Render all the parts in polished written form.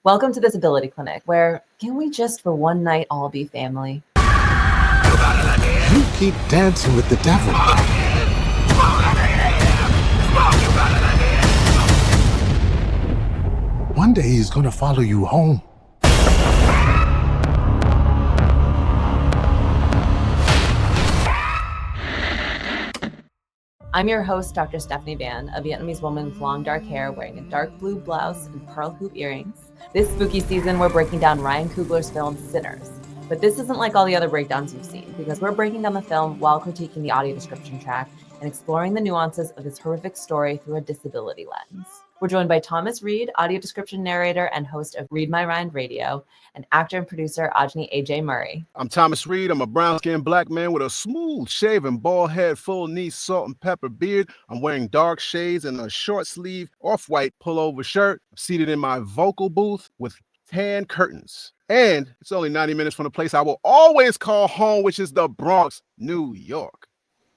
Welcome to this ability clinic where can we just for one night all be family? You keep dancing with the devil. One day he's gonna follow you home. I'm your host, Dr. Stephanie Van, a Vietnamese woman with long dark hair wearing a dark blue blouse and pearl hoop earrings. This spooky season, we're breaking down Ryan Coogler's film, Sinners. But this isn't like all the other breakdowns you've seen, because we're breaking down the film while critiquing the audio description track and exploring the nuances of this horrific story through a disability lens. We're joined by Thomas Reid, audio description narrator and host of Read My Rind Radio, and actor and producer Ajani Murray. I'm Thomas Reid. I'm a brown-skinned black man with a smooth-shaven, bald head, full-knee, salt and pepper beard. I'm wearing dark shades and a short-sleeve, off-white pullover shirt. I'm seated in my vocal booth with tan curtains. And it's only 90 minutes from the place I will always call home, which is the Bronx, New York.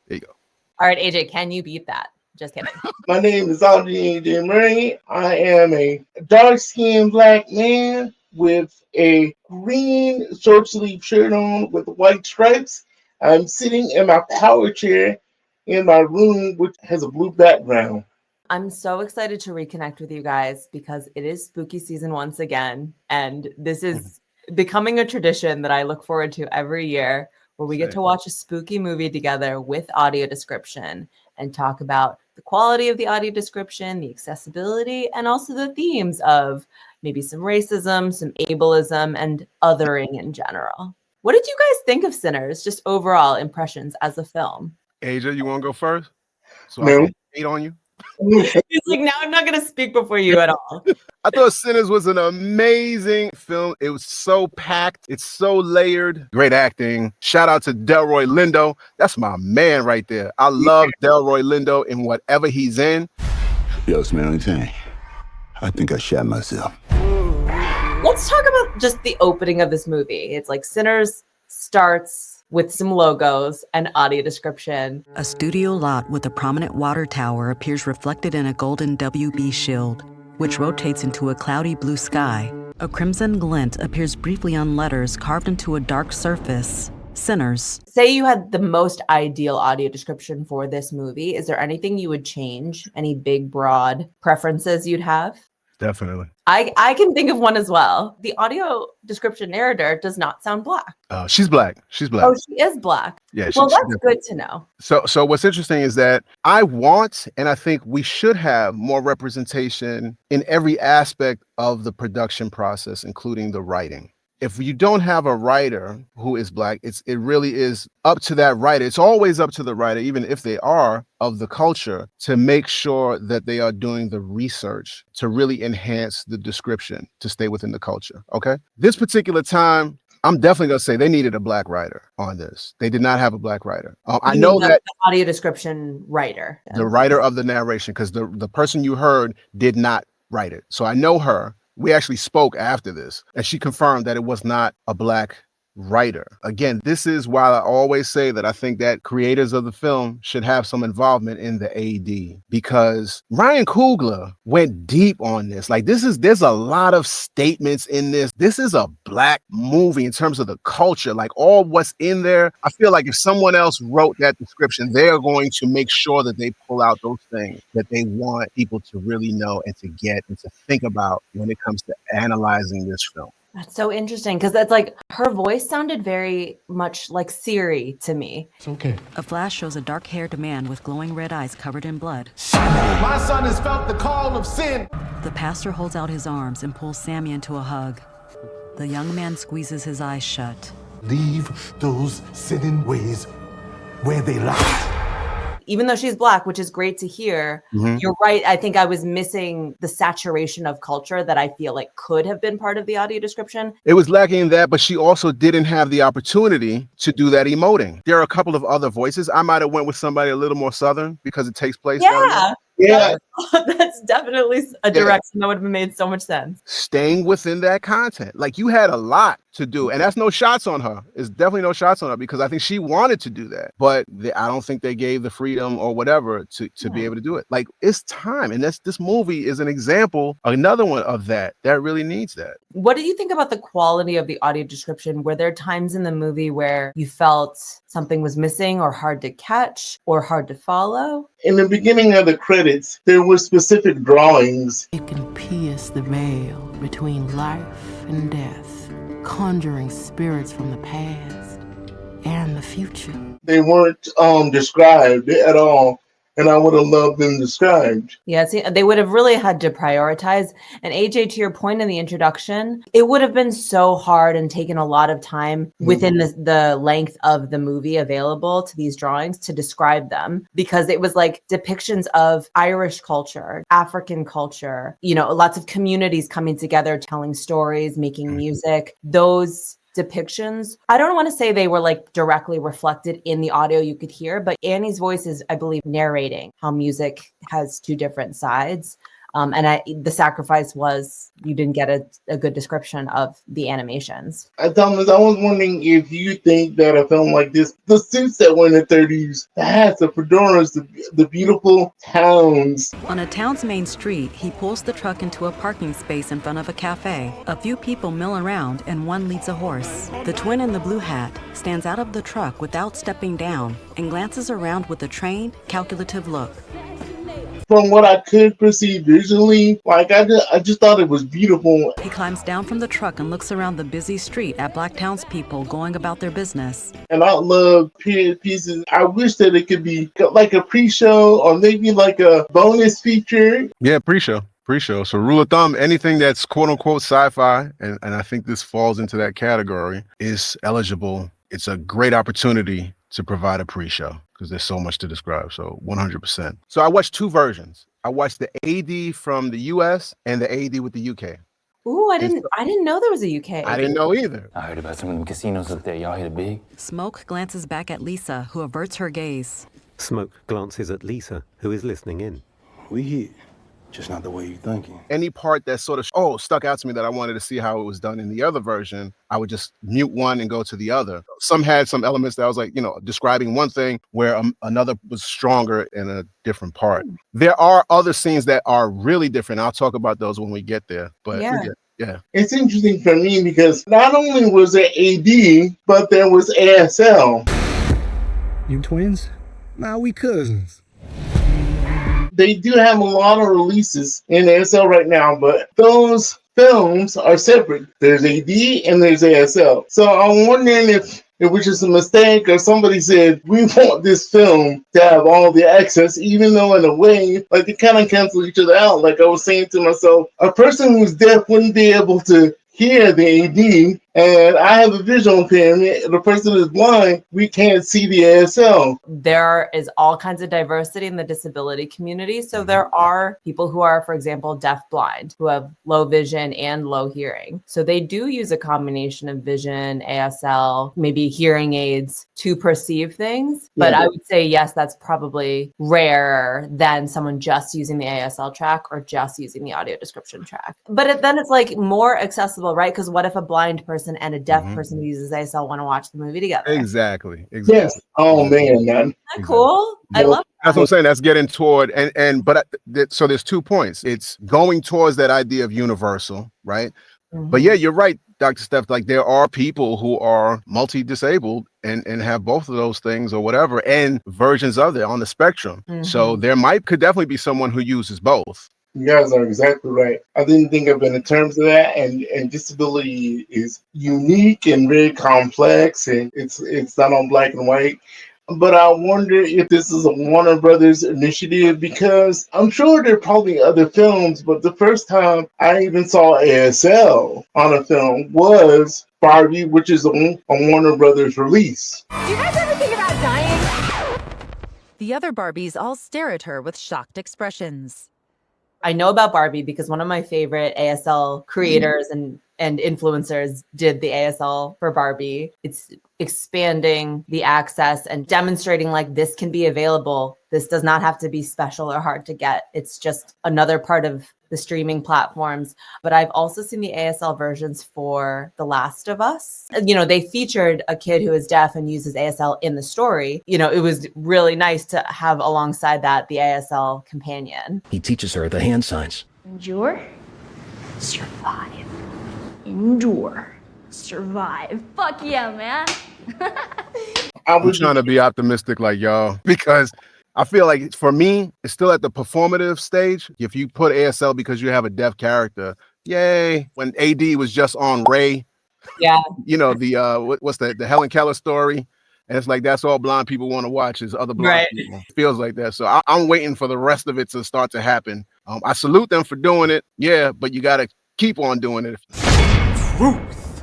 There you go. All right, AJ, can you beat that? Just kidding. My name is Ajani Murray. I am a dark-skinned black man with a green short-sleeve shirt on with white stripes. I'm sitting in my power chair in my room, which has a blue background. I'm so excited to reconnect with you guys because it is spooky season once again. And this is becoming a tradition that I look forward to every year, where we get to watch a spooky movie together with audio description and talk about the quality of the audio description, the accessibility, and also the themes of maybe some racism, some ableism, and othering in general. What did you guys think of Sinners? Just overall impressions as a film. Asia, you want to go first? So No. I can hate on you? He's like, now I'm not going to speak before you at all. I thought Sinners was an amazing film. It was so packed. It's so layered. Great acting. Shout out to Delroy Lindo. That's my man right there. I love Delroy Lindo in whatever he's in. Yo, smelling thing. I think I shot myself. Let's talk about just the opening of this movie. It's like Sinners starts with some logos and audio description. A studio lot with a prominent water tower appears reflected in a golden WB shield, which rotates into a cloudy blue sky. A crimson glint appears briefly on letters carved into a dark surface. Sinners. Say you had the most ideal audio description for this movie. Is there anything you would change? Any big, broad preferences you'd have? Definitely. I can think of one as well. The audio description narrator does not sound black. She's black. She's black. Oh, she is black. Yeah. Well, that's good to know. So what's interesting is that I want, and I think we should have more representation in every aspect of the production process, including the writing. If you don't have a writer who is black, it really is up to that writer. It's always up to the writer, even if they are of the culture, to make sure that they are doing the research to really enhance the description to stay within the culture. Okay. This particular time, I'm definitely going to say they needed a black writer on this. They did not have a black writer. I know that the audio description writer, the writer of the narration, because the person you heard did not write it. So I know her. We actually spoke after this, and she confirmed that it was not a black writer. Again, this is why I always say that I think that creators of the film should have some involvement in the AD, because Ryan Coogler went deep on this. Like there's a lot of statements in this. This is a black movie in terms of the culture, like all what's in there. I feel like if someone else wrote that description, they're going to make sure that they pull out those things that they want people to really know and to get and to think about when it comes to analyzing this film. That's so interesting, because that's like her voice sounded very much like Siri to me. It's okay. A flash shows a dark-haired man with glowing red eyes covered in blood. My son has felt the call of sin. The pastor holds out his arms and pulls Sammy into a hug. The young man squeezes his eyes shut. Leave those sinning ways where they lie. Even though she's black, which is great to hear, you're right. I think I was missing the saturation of culture that I feel like could have been part of the audio description. It was lacking in that, but she also didn't have the opportunity to do that emoting. There are a couple of other voices. I might have went with somebody a little more Southern because it takes place. Yeah. Yeah. That's definitely a direction that would have made so much sense. Staying within that content. Like, you had a lot to do, and that's no shots on her. It's definitely no shots on her, because I think she wanted to do that, but I don't think they gave the freedom or whatever to be able to do it. Like, it's time, and this movie is an example, another one of that really needs that. What do you think about the quality of the audio description? Were there times in the movie where you felt something was missing or hard to catch or hard to follow? In the beginning of the credits, there were specific drawings. It can pierce the veil between life and death, conjuring spirits from the past and the future. They weren't described at all, and I would have loved them described. Yeah, see, they would have really had to prioritize. And AJ, to your point in the introduction, it would have been so hard and taken a lot of time within the length of the movie available to these drawings to describe them, because it was like depictions of Irish culture, African culture, lots of communities coming together, telling stories, making music. Those depictions, I don't want to say they were like directly reflected in the audio you could hear, but Annie's voice is, I believe, narrating how music has two different sides. And the sacrifice was you didn't get a good description of the animations. Thomas, I was wondering if you think that a film like this, the suits that were in the 30s, the hats, the fedoras, the beautiful towns. On a town's main street, he pulls the truck into a parking space in front of a cafe. A few people mill around and one leads a horse. The twin in the blue hat stands out of the truck without stepping down and glances around with a trained, calculative look. From what I could perceive visually, like I just thought it was beautiful. He climbs down from the truck and looks around the busy street at black townspeople going about their business. And I love period pieces. I wish that it could be like a pre-show or maybe like a bonus feature. Yeah, pre-show. So rule of thumb, anything that's quote unquote sci-fi, and I think this falls into that category, is eligible. It's a great opportunity to provide a pre-show, because there's so much to describe. So 100%. So I watched two versions. I watched the AD from the US and the AD with the UK. Ooh, I didn't know there was a UK. I didn't know either. I heard about some of them casinos up there. Y'all hit it big? Smoke glances back at Lisa, who averts her gaze. Smoke glances at Lisa, who is listening in. We hit, just not the way you're thinking. Any part that sort of stuck out to me that I wanted to see how it was done in the other version, I would just mute one and go to the other. Some had some elements that I was like, describing one thing where another was stronger in a different part. There are other scenes that are really different. I'll talk about those when we get there. But yeah. It's interesting for me because not only was there AD, but there was ASL. You twins? Nah, we cousins. They do have a lot of releases in ASL right now, but those films are separate. There's AD and there's ASL. So I'm wondering if it was just a mistake or somebody said, we want this film to have all the access, even though in a way, like they kind of cancel each other out. Like I was saying to myself, a person who's deaf wouldn't be able to hear the AD, and I have a visual impairment. The person is blind, we can't see the ASL. There is all kinds of diversity in the disability community. So there are people who are, for example, deaf-blind, who have low vision and low hearing. So they do use a combination of vision, ASL, maybe hearing aids to perceive things. But I would say, yes, that's probably rarer than someone just using the ASL track or just using the audio description track. But then it's like more accessible, right? Because what if a blind person and a deaf person who uses ASL want to watch the movie together? Exactly. Yes. Oh man, Isn't that cool? I love that. That's what I'm saying. That's getting toward so there's 2 points. It's going towards that idea of universal, right? But yeah, you're right, Dr. Steph. Like there are people who are multi-disabled and have both of those things or whatever, and versions of it on the spectrum. So there could definitely be someone who uses both. You guys are exactly right. I didn't think of it in terms of that, and disability is unique and very complex, and it's not on black and white. But I wonder if this is a Warner Brothers initiative, because I'm sure there are probably other films, but the first time I even saw ASL on a film was Barbie, which is a Warner Brothers release. Do you guys ever think about dying? The other Barbies all stare at her with shocked expressions. I know about Barbie because one of my favorite ASL creators and and influencers did the ASL for Barbie. It's expanding the access and demonstrating like this can be available. This does not have to be special or hard to get. It's just another part of the streaming platforms. But I've also seen the ASL versions for The Last of Us. You know, they featured a kid who is deaf and uses ASL in the story. You know, it was really nice to have alongside that the ASL companion. He teaches her the hand signs. Endure, survive. Endure, survive. Fuck yeah, man. I'm trying to be optimistic like y'all because I feel like for me, it's still at the performative stage. If you put ASL because you have a deaf character, yay. When AD was just on Ray, yeah, you know, the what's the Helen Keller story? And it's like, that's all blind people want to watch is other blind people. It feels like that. So I'm waiting for the rest of it to start to happen. I salute them for doing it. Yeah, but you got to keep on doing it.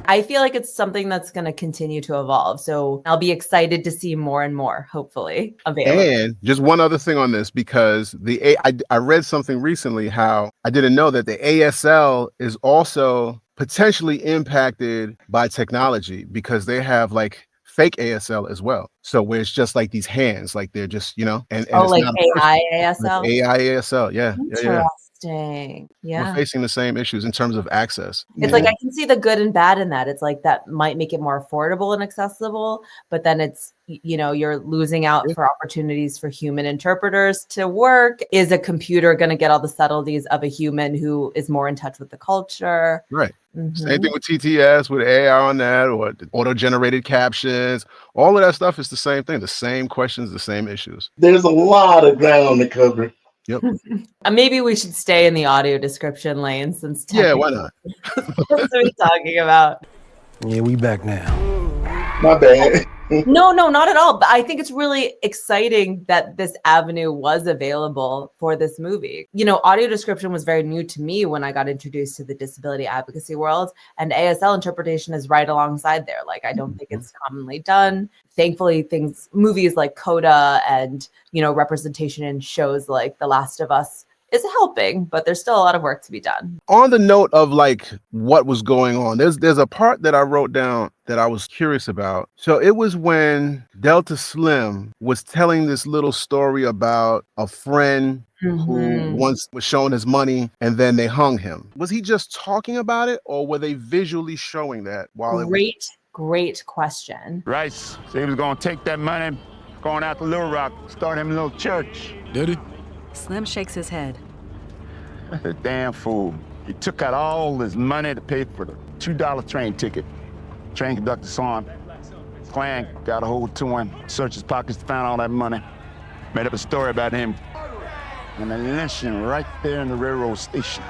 I feel like it's something that's going to continue to evolve. So I'll be excited to see more and more, hopefully, available. And just one other thing on this, because I read something recently how I didn't know that the ASL is also potentially impacted by technology because they have like fake ASL as well. So where it's just like these hands, like they're just, you know, and oh, it's like not AI ASL? Like AI ASL, yeah. Interesting. Yeah. We're facing the same issues in terms of access. It's like I can see the good and bad in that. It's like that might make it more affordable and accessible, but then it's, you know, you're losing out for opportunities for human interpreters to work. Is a computer going to get all the subtleties of a human who is more in touch with the culture? Right. Same thing with TTS, with AI on that, or auto-generated captions. All of that stuff is the same thing. The same questions, the same issues. There's a lot of ground to cover. Yep. Maybe we should stay in the audio description lane since why not? What are we talking about? Yeah, we back now. My bad. No, not at all. But I think it's really exciting that this avenue was available for this movie. You know, audio description was very new to me when I got introduced to the disability advocacy world, and ASL interpretation is right alongside there. Like, I don't think it's commonly done. Thankfully, movies like Coda and, you know, representation in shows like The Last of Us is helping, but there's still a lot of work to be done. On the note of like what was going on, there's a part that I wrote down that I was curious about. So it was when Delta Slim was telling this little story about a friend who once was shown his money and then they hung him. Was he just talking about it, or were they visually showing that while Great question. Rice said he was gonna take that money, going out to Little Rock, start him a little church. Did he? Slim shakes his head. The damn fool. He took out all his money to pay for the $2 train ticket. Train conductor saw him. Clan got a hold to him, searched his pockets, found all that money. Made up a story about him. And they lynched him right there in the railroad station.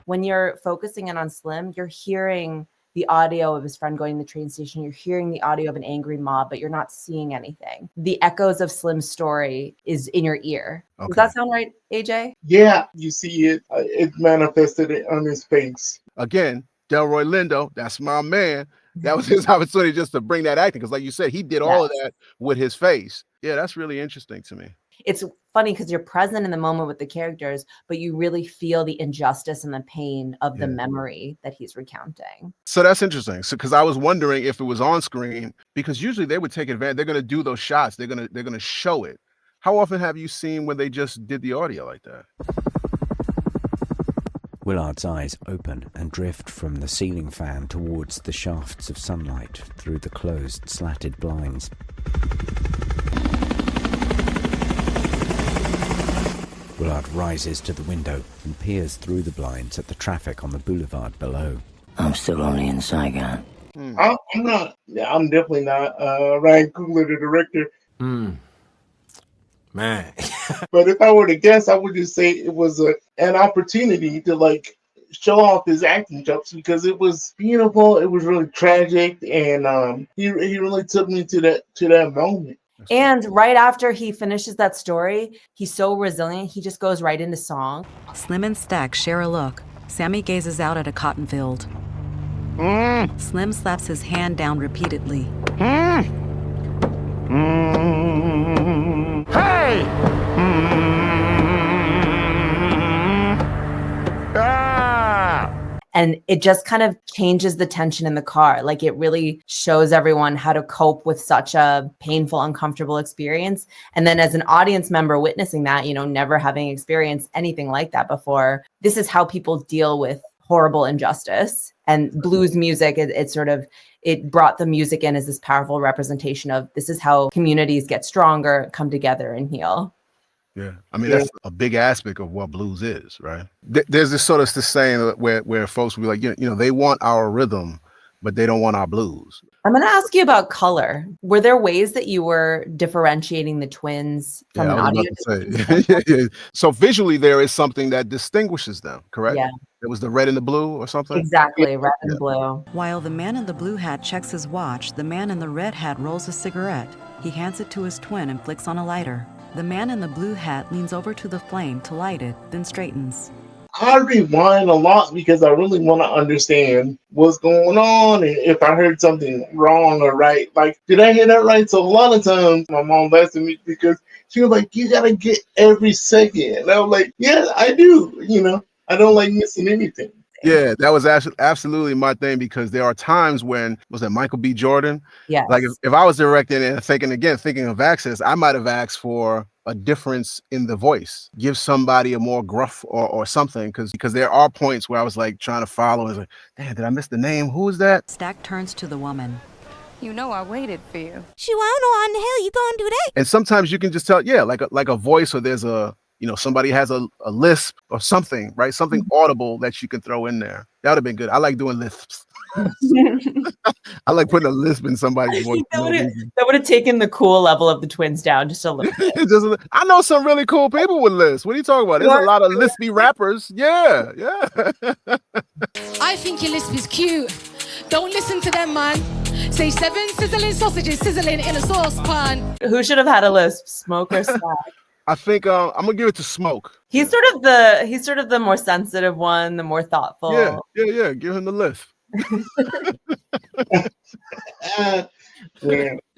When you're focusing in on Slim, you're hearing the audio of his friend going to the train station. You're hearing the audio of an angry mob, but you're not seeing anything. The echoes of Slim's story is in your ear. Okay. Does that sound right, AJ? Yeah, you see it. It manifested on his face. Again, Delroy Lindo, that's my man. That was his opportunity just to bring that acting. Because like you said, he did all of that with his face. Yeah, that's really interesting to me. It's funny because you're present in the moment with the characters, but you really feel the injustice and the pain of the memory that he's recounting. So that's interesting. So because I was wondering if it was on screen, because usually they would take advantage. They're going to do those shots. They're going to show it. How often have you seen when they just did the audio like that? Willard's eyes open and drift from the ceiling fan towards the shafts of sunlight through the closed, slatted blinds. Willard rises to the window and peers through the blinds at the traffic on the boulevard below. I'm still only in Saigon. I'm not. I'm definitely not. Ryan Coogler, the director. Man. But if I were to guess, I would just say it was an opportunity to like show off his acting chops because it was beautiful. It was really tragic, and he really took me to that moment. And right after he finishes that story, he's so resilient, he just goes right into song. Slim and Stack share a look. Sammy gazes out at a cotton field. Slim slaps his hand down repeatedly. Hey! And it just kind of changes the tension in the car. Like it really shows everyone how to cope with such a painful, uncomfortable experience. And then as an audience member witnessing that, you know, never having experienced anything like that before, this is how people deal with horrible injustice. And blues music, it brought the music in as this powerful representation of this is how communities get stronger, come together and heal. Yeah, I mean, that's a big aspect of what blues is, right? There's this sort of this saying where folks will be like, you know, they want our rhythm, but they don't want our blues. I'm going to ask you about color. Were there ways that you were differentiating the twins from an audio? So visually, there is something that distinguishes them, correct? Yeah. It was the red and the blue or something? Exactly, red and blue. While the man in the blue hat checks his watch, the man in the red hat rolls a cigarette. He hands it to his twin and flicks on a lighter. The man in the blue hat leans over to the flame to light it, then straightens. I rewind a lot because I really want to understand what's going on and if I heard something wrong or right. Like, did I hear that right? So a lot of times my mom laughs at me because she was like, you got to get every second. And I was like, yeah, I do. You know, I don't like missing anything. Yeah, that was absolutely my thing because there are times when, was that Michael B. Jordan? Yeah. Like if I was directing and thinking of accents, I might have asked for a difference in the voice, give somebody a more gruff or something, because there are points where I was like trying to follow. I was like, damn, did I miss the name? Who is that? Stack turns to the woman. You know I waited for you. Shoot, I don't know how in the hell you gonna do that. And sometimes you can just tell, yeah, like a voice or there's somebody has a lisp or something, right? Something audible that you can throw in there. That would have been good. I like doing lisps. I like putting a lisp in somebody's voice. That would have taken the cool level of the twins down just a little bit. I know some really cool people with lisps. What are you talking about? There's a lot of lispy rappers. Yeah. I think your lisp is cute. Don't listen to them, man. Say 7 sizzling sausages sizzling in a saucepan. Who should have had a lisp, Smoke or Stack? I think I'm gonna give it to Smoke. He's sort of the more sensitive one, the more thoughtful. Yeah. Give him the lisp.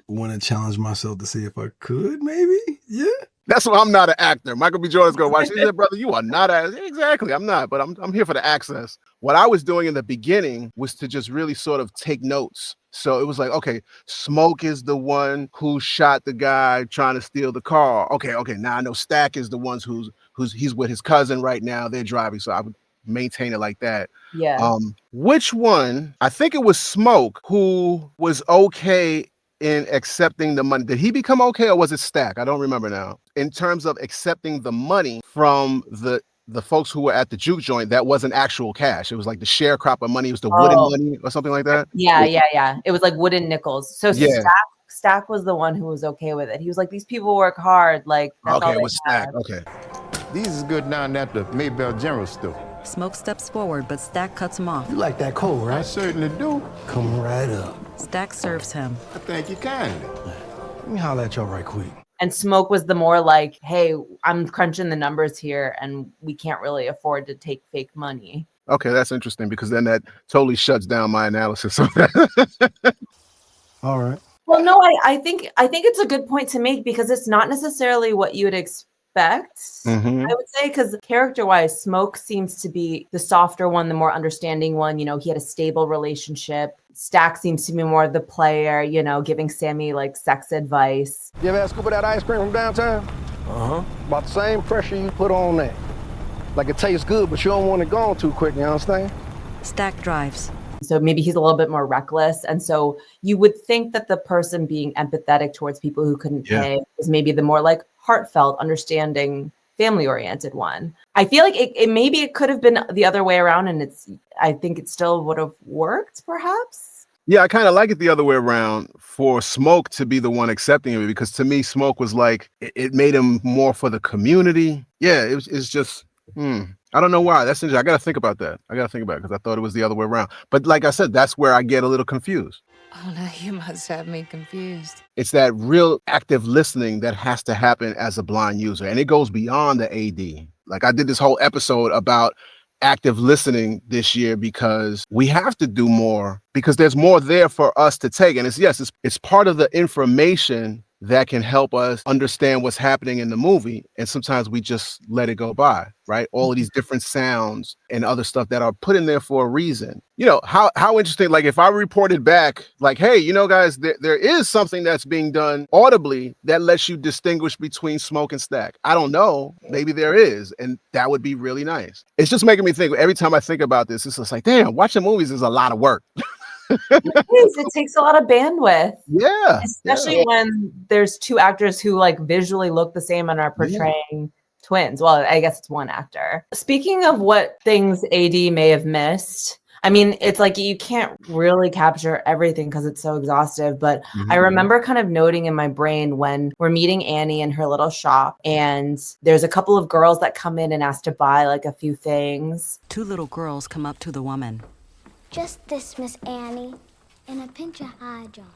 Want to challenge myself to see if I could, maybe? Yeah. That's why I'm not an actor. Michael B. Jordan's gonna watch. He said, brother, you are not exactly. I'm not, but I'm here for the access. What I was doing in the beginning was to just really sort of take notes. So it was like, okay, Smoke is the one who shot the guy trying to steal the car. Okay. Now I know Stack is the ones he's with his cousin right now. They're driving. So I would maintain it like that. Yeah. Which one? I think it was Smoke who was okay in accepting the money. Did he become okay or was it Stack? I don't remember now. In terms of accepting the money from the folks who were at the juke joint, that wasn't actual cash. It was like the sharecropper money. It was the wooden money or something like that. Yeah. It was like wooden nickels. So yeah. Stack was the one who was okay with it. He was like, these people work hard. Like, that's okay, it was Stack. Okay. These is good down at the Maybell General Store. Smoke steps forward, but Stack cuts him off. You like that cold, right? I certainly do. Come right up. Stack serves him. I thank you kindly. Let me holler at y'all right quick. And Smoke was the more like, hey, I'm crunching the numbers here and we can't really afford to take fake money. Okay, that's interesting because then that totally shuts down my analysis of that. All right. Well, no, I think it's a good point to make because it's not necessarily what you would expect. I would say, because character-wise, Smoke seems to be the softer one, the more understanding one. You know, he had a stable relationship. Stack seems to be more the player, you know, giving Sammy like sex advice. You ever had a scoop of that ice cream from downtown? About the same pressure you put on that. Like it tastes good, but you don't want it gone too quick, you understand? Stack drives. So maybe he's a little bit more reckless. And so you would think that the person being empathetic towards people who couldn't pay is maybe the more like heartfelt, understanding, family-oriented one. I feel like it could have been the other way around, and I think it still would have worked, perhaps. Yeah, I kind of like it the other way around for Smoke to be the one accepting it, because to me, Smoke was like, it made him more for the community. Yeah, it's just, I don't know why. That's interesting. I got to think about that. Because I thought it was the other way around. But like I said, that's where I get a little confused. Oh, no, you must have me confused. It's that real active listening that has to happen as a blind user. And it goes beyond the AD. Like I did this whole episode about active listening this year because we have to do more because there's more there for us to take. And it's part of the information that can help us understand what's happening in the movie. And sometimes we just let it go by, right? All of these different sounds and other stuff that are put in there for a reason. You know, how interesting, like if I reported back, like, hey, you know, guys, there is something that's being done audibly that lets you distinguish between Smoke and Stack. I don't know, maybe there is, and that would be really nice. It's just making me think, every time I think about this, it's just like, damn, watching movies is a lot of work. It takes a lot of bandwidth. Yeah. Especially when there's two actors who like visually look the same and are portraying twins. Well, I guess it's one actor. Speaking of what things AD may have missed, I mean, it's like you can't really capture everything because it's so exhaustive, but I remember kind of noting in my brain when we're meeting Annie in her little shop and there's a couple of girls that come in and ask to buy like a few things. Two little girls come up to the woman. Just this, Miss Annie, and a pinch of high, John.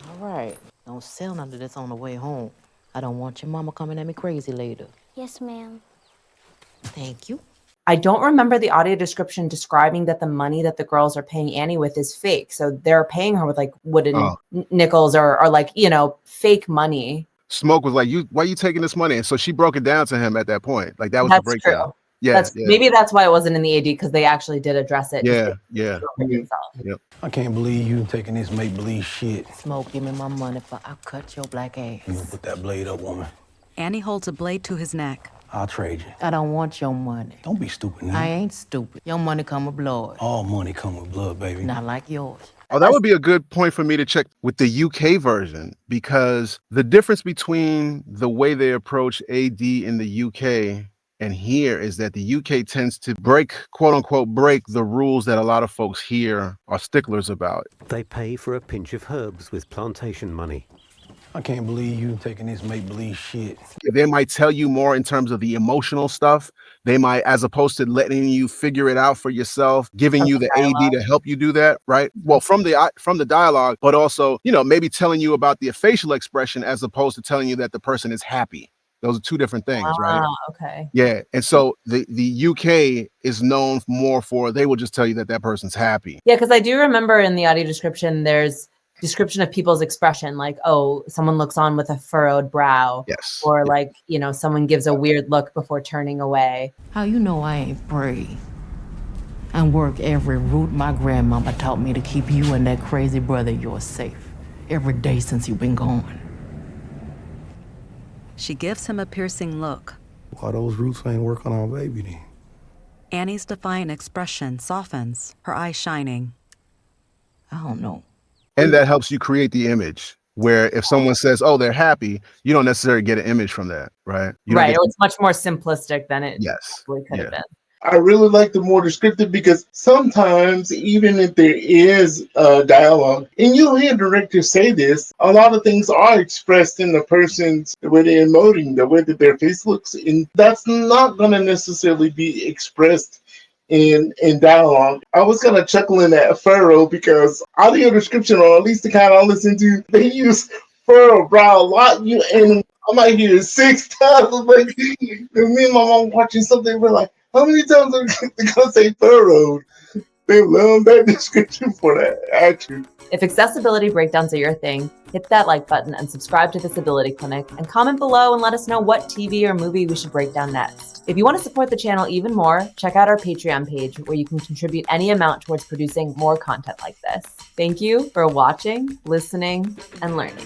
All right. Don't sell none of this on the way home. I don't want your mama coming at me crazy later. Yes, ma'am. Thank you. I don't remember the audio description describing that the money that the girls are paying Annie with is fake. So they're paying her with like wooden nickels or like, you know, fake money. Smoke was like, why are you taking this money? And so she broke it down to him at that point. Like that was the breakdown. True. Yeah, Maybe that's why it wasn't in the AD, because they actually did address it. Yeah. Yep. I can't believe you taking this make-believe shit. Smoke, give me my money for I'll cut your black ass. You gonna put that blade up, woman? Annie holds a blade to his neck. I'll trade you. I don't want your money. Don't be stupid now. I ain't stupid. Your money come with blood. All money come with blood, baby. Not like yours. Oh, that would be a good point for me to check with the UK version, because the difference between the way they approach AD in the UK and here is that the UK tends to break, quote unquote, break the rules that a lot of folks here are sticklers about. They pay for a pinch of herbs with plantation money. I can't believe you taking this make-believe shit. They might tell you more in terms of the emotional stuff. They might, as opposed to letting you figure it out for yourself, giving you the AD to help you do that, right? Well, from the dialogue, but also, you know, maybe telling you about the facial expression as opposed to telling you that the person is happy. Those are two different things, right? Okay. Yeah. And so the UK is known more for, they will just tell you that that person's happy. Yeah, because I do remember in the audio description, there's description of people's expression, like, oh, someone looks on with a furrowed brow. Yes. Or like, you know, someone gives a weird look before turning away. How you know I ain't brave? And work every route my grandmama taught me to keep you and that crazy brother of yours safe. Every day since you've been gone. She gives him a piercing look. Why those roots ain't work on our baby then? Annie's defiant expression softens, her eyes shining. I don't know. And that helps you create the image where if someone says, oh, they're happy, you don't necessarily get an image from that, right? Right. It's much more simplistic than it probably could have been. I really like the more descriptive, because sometimes, even if there is dialogue, and you'll hear directors say this, a lot of things are expressed in the person's, the way they're emoting, the way that their face looks, and that's not going to necessarily be expressed in dialogue. I was kind of chuckling at furrow because audio description, or at least the kind I listen to, they use furrow brow a lot. And I might hear it 6 times. Like, me and my mom watching something, we're like, how many times are they gonna say furrowed? They love that description for that action. If accessibility breakdowns are your thing, hit that like button and subscribe to Disability Clinic, and comment below and let us know what TV or movie we should break down next. If you want to support the channel even more, check out our Patreon page where you can contribute any amount towards producing more content like this. Thank you for watching, listening, and learning.